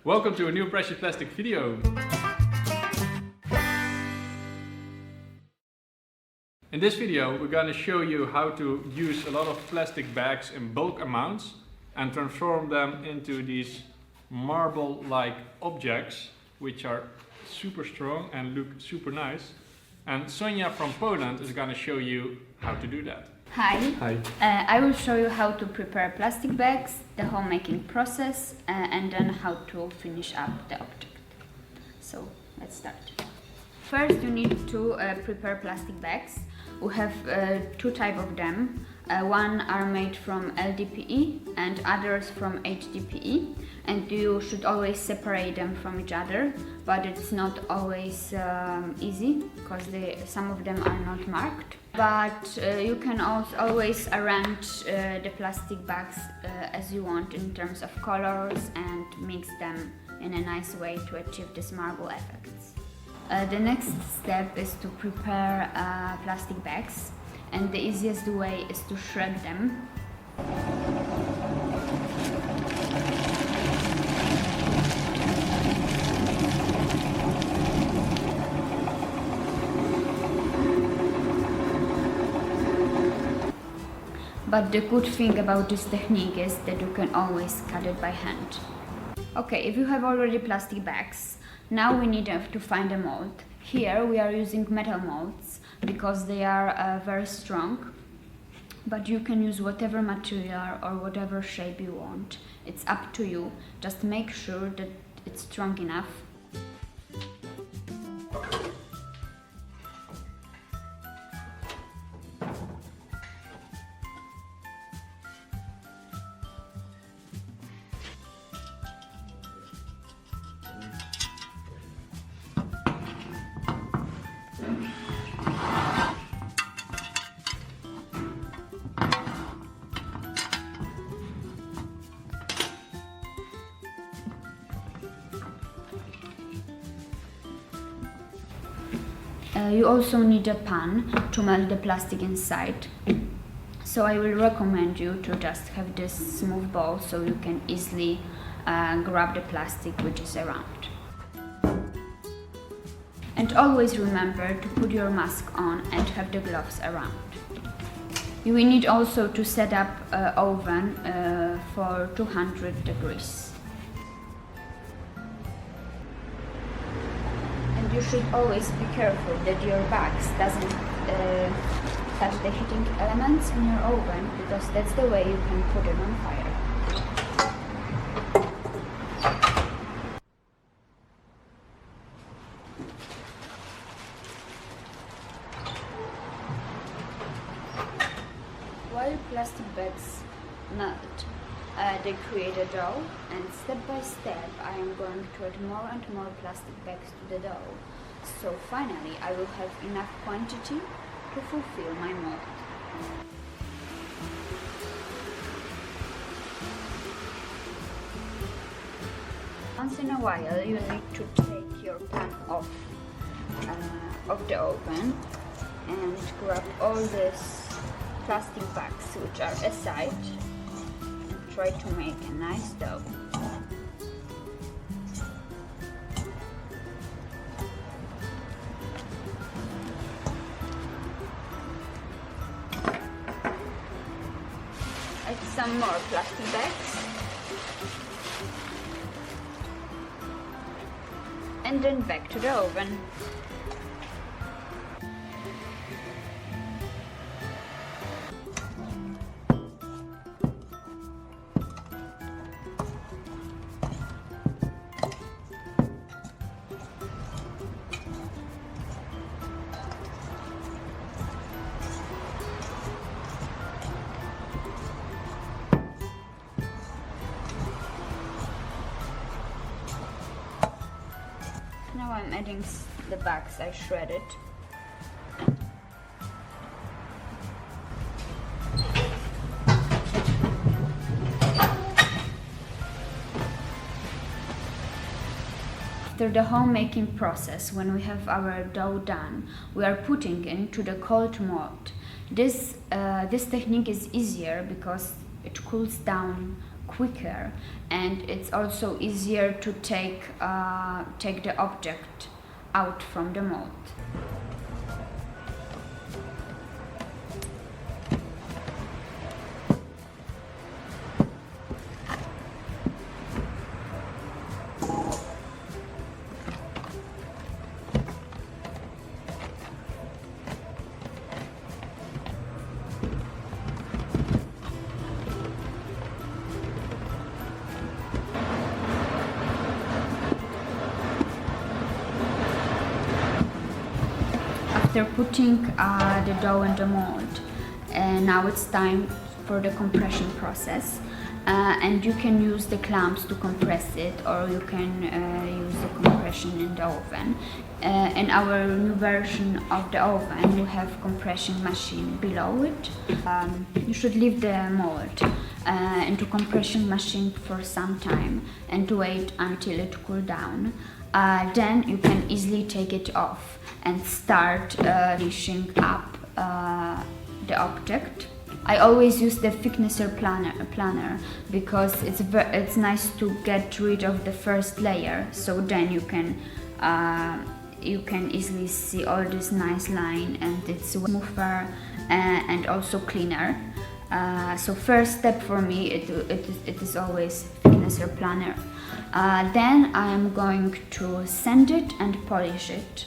Welcome to a new Precious Plastic video. In this video we're going to show you how to use a lot of plastic bags in bulk amounts and transform them into these marble-like objects which are super strong and look super nice. And Sonia from Poland is going to show you how to do that. Hi. Hi. I will show you how to prepare plastic bags, the whole making process, and then how to finish up the object. So let's start. First you need to prepare plastic bags. We have two types of them. One are made from LDPE and others from HDPE, and you should always separate them from each other, but it's not always easy because some of them are not marked. But you can also always arrange the plastic bags as you want in terms of colors and mix them in a nice way to achieve these marble effects. The next step is to prepare plastic bags, and the easiest way is to shred them. But the good thing about this technique is that you can always cut it by hand. Okay, if you have already plastic bags, now we need to find a mold. Here we are using metal molds because they are very strong, but you can use whatever material or whatever shape you want. It's up to you. Just make sure that it's strong enough. You also need a pan to melt the plastic inside. So I will recommend you to just have this smooth ball so you can easily grab the plastic which is around. And always remember to put your mask on and have the gloves around. You will need also to set up an oven for 200 degrees. You should always be careful that your bags doesn't touch the heating elements in your oven, because that's the way you can put it on fire. While plastic bags melt, they create a dough, and step by step I am going to add more and more plastic bags to the dough. So finally I will have enough quantity to fulfill my mold. Once in a while you need to take your pan off the oven and grab all these plastic bags which are aside. Try to make a nice dough. Add some more plastic bags. And then back to the oven. Now I'm adding the bags I shredded. After the homemaking process, when we have our dough done, we are putting into the cold mold. This technique is easier because it cools down quicker, and it's also easier to take the object out from the mold. After putting the dough in the mold, now it's time for the compression process, and you can use the clamps to compress it, or you can use the compression in the oven. In our new version of the oven, we have compression machine below it. You should leave the mold into compression machine for some time and wait until it cools down. Then you can easily take it off and start finishing up the object. I always use the thicknesser planner because it's nice to get rid of the first layer, so then you can easily see all this nice line, and it's smoother and also cleaner. So first step for me it is always thicknesser planner. Then I am going to sand it and polish it.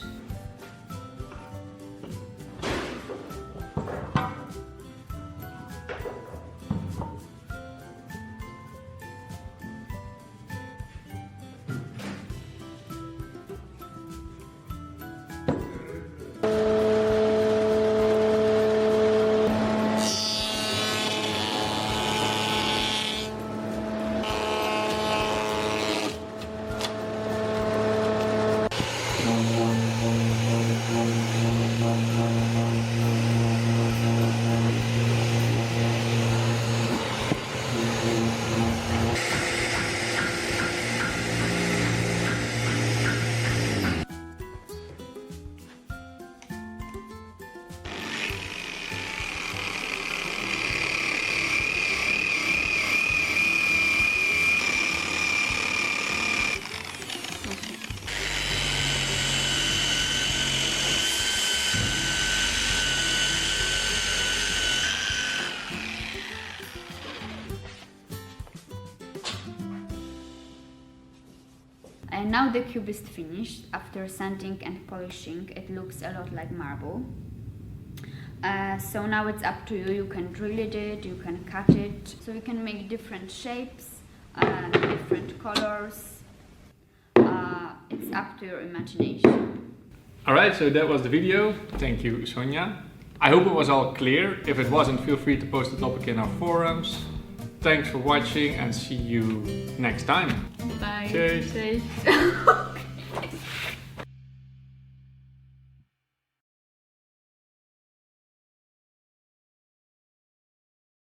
And now the cube is finished. After sanding and polishing, it looks a lot like marble. So now it's up to you. You can drill it, you can cut it. So you can make different shapes, different colors. It's up to your imagination. Alright, so that was the video. Thank you, Sonja. I hope it was all clear. If it wasn't, feel free to post the topic in our forums. Thanks for watching and see you next time. Bye. Cheers. Cheers.